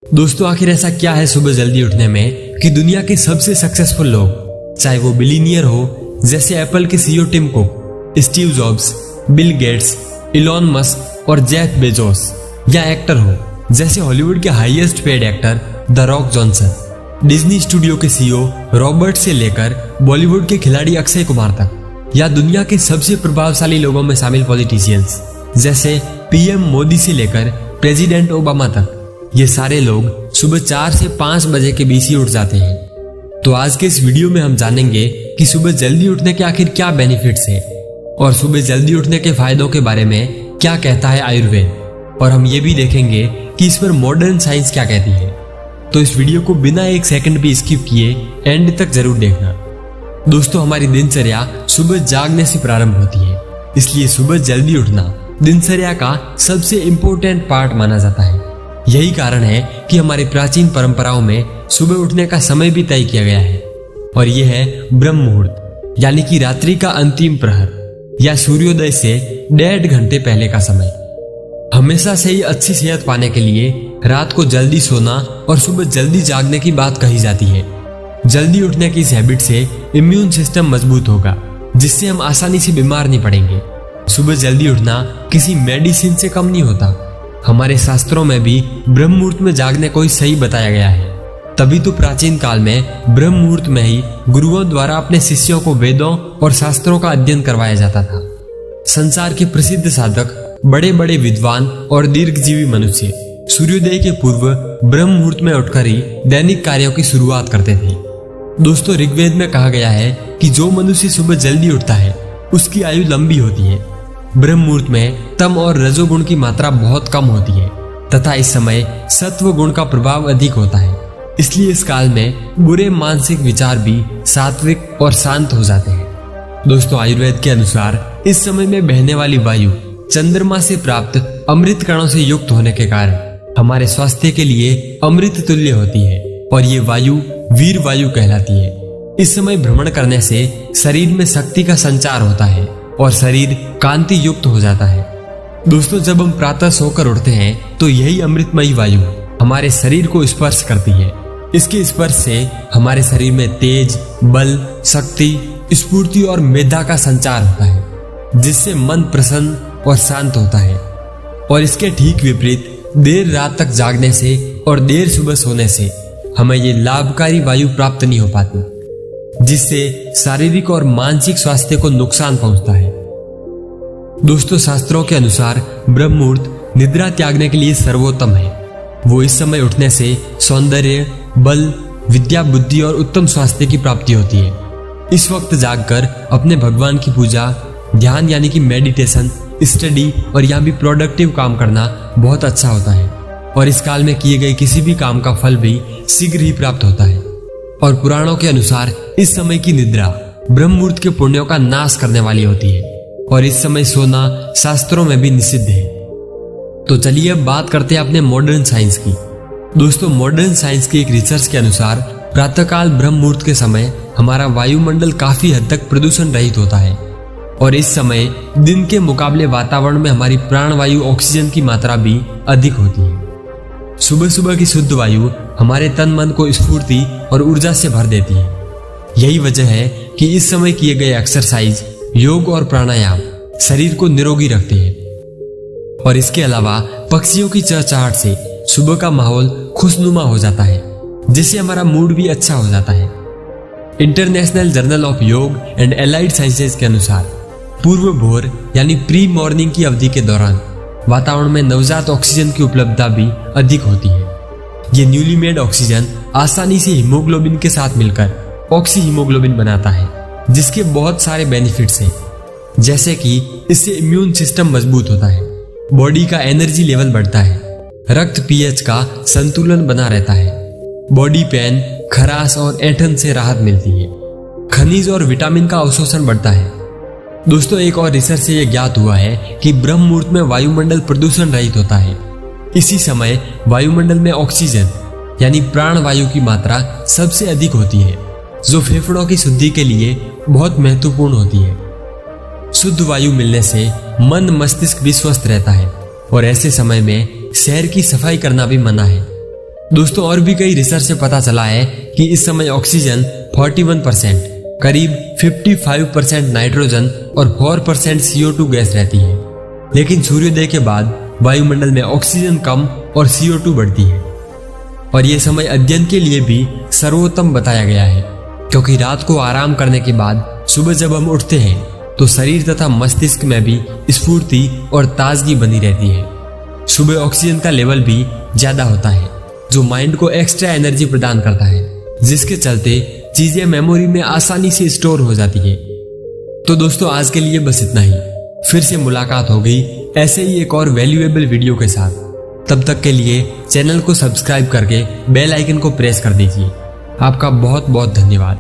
दोस्तों, आखिर ऐसा क्या है सुबह जल्दी उठने में कि दुनिया के सबसे सक्सेसफुल लोग, चाहे वो बिलीनियर हो जैसे एप्पल के CEO Tim Cook, Steve Jobs, Bill Gates, Elon Musk और जेफ बेजोस, या एक्टर हो जैसे हॉलीवुड के highest paid actor the Rock Johnson, Disney studio के सीईओ रॉबर्ट से लेकर बॉलीवुड के खिलाड़ी अक्षय कुमार तक, या दुनिया के सबसे प्रभावशाली लोगों में शामिल पॉलिटिशियंस जैसे पीएम मोदी से लेकर प्रेसिडेंट ओबामा तक, ये सारे लोग सुबह 4 से 5 बजे के बीच ही उठ जाते हैं। तो आज के इस वीडियो में हम जानेंगे कि सुबह जल्दी उठने के आखिर क्या बेनिफिट्स हैं और सुबह जल्दी उठने के फायदों के बारे में क्या कहता है आयुर्वेद, और हम ये भी देखेंगे कि इस पर मॉडर्न साइंस क्या कहती है। तो इस वीडियो को बिना एक सेकंड भी स्किप किए एंड तक जरूर देखना। दोस्तों, हमारी दिनचर्या सुबह जागने से प्रारंभ होती है, इसलिए सुबह जल्दी उठना दिनचर्या का सबसे इंपॉर्टेंट पार्ट माना जाता है। यही कारण है कि हमारी प्राचीन परंपराओं में सुबह उठने का समय भी तय किया गया है, और यह है ब्रह्म मुहूर्त, यानी कि रात्रि का अंतिम प्रहर या सूर्योदय से 1.5 घंटे पहले का समय। हमेशा से ही अच्छी सेहत पाने के लिए रात को जल्दी सोना और सुबह जल्दी जागने की बात कही जाती है। जल्दी उठने की इस हैबिट से इम्यून सिस्टम मजबूत होगा, जिससे हम आसानी से बीमार नहीं पड़ेंगे। सुबह जल्दी उठना किसी मेडिसिन से कम नहीं होता। हमारे शास्त्रों में भी ब्रह्म मुहूर्त में जागने को ही सही बताया गया है। तभी तो प्राचीन काल में ब्रह्म मुहूर्त में ही गुरुओं द्वारा अपने शिष्यों को वेदों और शास्त्रों का अध्ययन करवाया जाता था। संसार के प्रसिद्ध साधक, बड़े बड़े विद्वान और दीर्घजीवी मनुष्य सूर्योदय के पूर्व ब्रह्म मुहूर्त में उठकर ही दैनिक कार्यों की शुरुआत करते थे। दोस्तों, ऋग्वेद में कहा गया है कि जो मनुष्य सुबह जल्दी उठता है उसकी आयु लंबी होती है। ब्रह्म मुहूर्त में तम और रजोगुण की मात्रा बहुत कम होती है तथा इस समय सत्व गुण का प्रभाव अधिक होता है। इसलिए इस काल में बुरे मानसिक विचार भी सात्विक और शांत हो जाते हैं। दोस्तों, आयुर्वेद के अनुसार इस समय में बहने वाली वायु चंद्रमा से प्राप्त अमृत कणों से युक्त होने के कारण हमारे स्वास्थ्य के लिए अमृत तुल्य होती है, और ये वायु वीर वायु कहलाती है। इस समय भ्रमण करने से शरीर में शक्ति का संचार होता है और शरीर कांति युक्त हो जाता है। दोस्तों, जब हम प्रातः सोकर उठते हैं तो यही अमृतमयी वायु हमारे शरीर को स्पर्श करती है। इसके स्पर्श से हमारे शरीर में तेज, बल, शक्ति, स्फूर्ति और मेधा का संचार होता है, जिससे मन प्रसन्न और शांत होता है। और इसके ठीक विपरीत देर रात तक जागने से और देर सुबह सोने से हमें ये लाभकारी वायु प्राप्त नहीं हो पाती, जिससे शारीरिक और मानसिक स्वास्थ्य को नुकसान पहुंचता है। दोस्तों, शास्त्रों के अनुसार ब्रह्म मुहूर्त निद्रा त्यागने के लिए सर्वोत्तम है। वो इस समय उठने से सौंदर्य, बल, विद्या, बुद्धि और उत्तम स्वास्थ्य की प्राप्ति होती है। इस वक्त जागकर अपने भगवान की पूजा, ध्यान यानी कि मेडिटेशन, स्टडी और यहाँ भी प्रोडक्टिव काम करना बहुत अच्छा होता है, और इस काल में किए गए किसी भी काम का फल भी शीघ्र ही प्राप्त होता है। और पुराणों के अनुसार इस समय की निद्रा ब्रह्म मुहूर्त के पुण्यों का नाश करने वाली होती है, और इस समय सोना शास्त्रों में भी निषिद्ध है। तो चलिए अब बात करते हैं अपने मॉडर्न साइंस की। दोस्तों, मॉडर्न साइंस की एक रिसर्च के अनुसार प्रातःकाल ब्रह्म मुहूर्त के समय हमारा वायुमंडल काफी हद तक प्रदूषण रहित होता है, और इस समय दिन के मुकाबले वातावरण में हमारी प्राणवायु ऑक्सीजन की मात्रा भी अधिक होती है। सुबह सुबह की शुद्ध वायु हमारे तन मन को स्फूर्ति और ऊर्जा से भर देती है। यही वजह है कि इस समय किए गए एक्सरसाइज, योग और प्राणायाम शरीर को निरोगी रखते हैं। और इसके अलावा पक्षियों की चहचहाट से सुबह का माहौल खुशनुमा हो जाता है, जिससे हमारा मूड भी अच्छा हो जाता है। इंटरनेशनल जर्नल ऑफ योग एंड एलाइड साइंसेज के अनुसार पूर्व भोर यानी प्री मॉर्निंग की अवधि के दौरान वातावरण में नवजात ऑक्सीजन की उपलब्धता भी अधिक होती है। ये न्यूली मेड ऑक्सीजन आसानी से हीमोग्लोबिन के साथ मिलकर ऑक्सी हीमोग्लोबिन बनाता है, जिसके बहुत सारे बेनिफिट्स हैं, जैसे कि इससे इम्यून सिस्टम मजबूत होता है, बॉडी का एनर्जी लेवल बढ़ता है, रक्त पीएच का संतुलन बना रहता है, बॉडी पेन, खराश और ऐंठन से राहत मिलती है, खनिज और विटामिन का अवशोषण बढ़ता है। दोस्तों, एक और रिसर्च से यह ज्ञात हुआ है कि ब्रह्म मुहूर्त में वायुमंडल प्रदूषण रहित होता है। इसी समय वायुमंडल में ऑक्सीजन यानी प्राण वायु की मात्रा सबसे अधिक होती है, जो फेफड़ों की शुद्धि के लिए बहुत महत्वपूर्ण होती है। शुद्ध वायु मिलने से मन मस्तिष्क भी स्वस्थ रहता है, और ऐसे समय में शहर की सफाई करना भी मना है। दोस्तों और भी कई रिसर्च से पता चला है कि इस समय ऑक्सीजन 41%, करीब 55% नाइट्रोजन और 4% CO2 गैस रहती है। लेकिन सूर्योदय के बाद वायुमंडल में ऑक्सीजन कम और CO2 बढ़ती है। और यह समय अध्ययन के लिए भी सर्वोत्तम बताया गया है, क्योंकि रात को आराम करने के बाद सुबह जब हम उठते हैं तो शरीर तथा मस्तिष्क में भी स्फूर्ति और ताजगी बनी रहती है। सुबह ऑक्सीजन का लेवल भी ज्यादा होता है, जो माइंड को एक्स्ट्रा एनर्जी प्रदान करता है, जिसके चलते चीजें मेमोरी में आसानी से स्टोर हो जाती है। तो दोस्तों आज के लिए बस इतना ही। फिर से मुलाकात हो गई ऐसे ही एक और वैल्यूएबल वीडियो के साथ। तब तक के लिए चैनल को सब्सक्राइब करके बेल आइकन को प्रेस कर दीजिए। आपका बहुत बहुत धन्यवाद।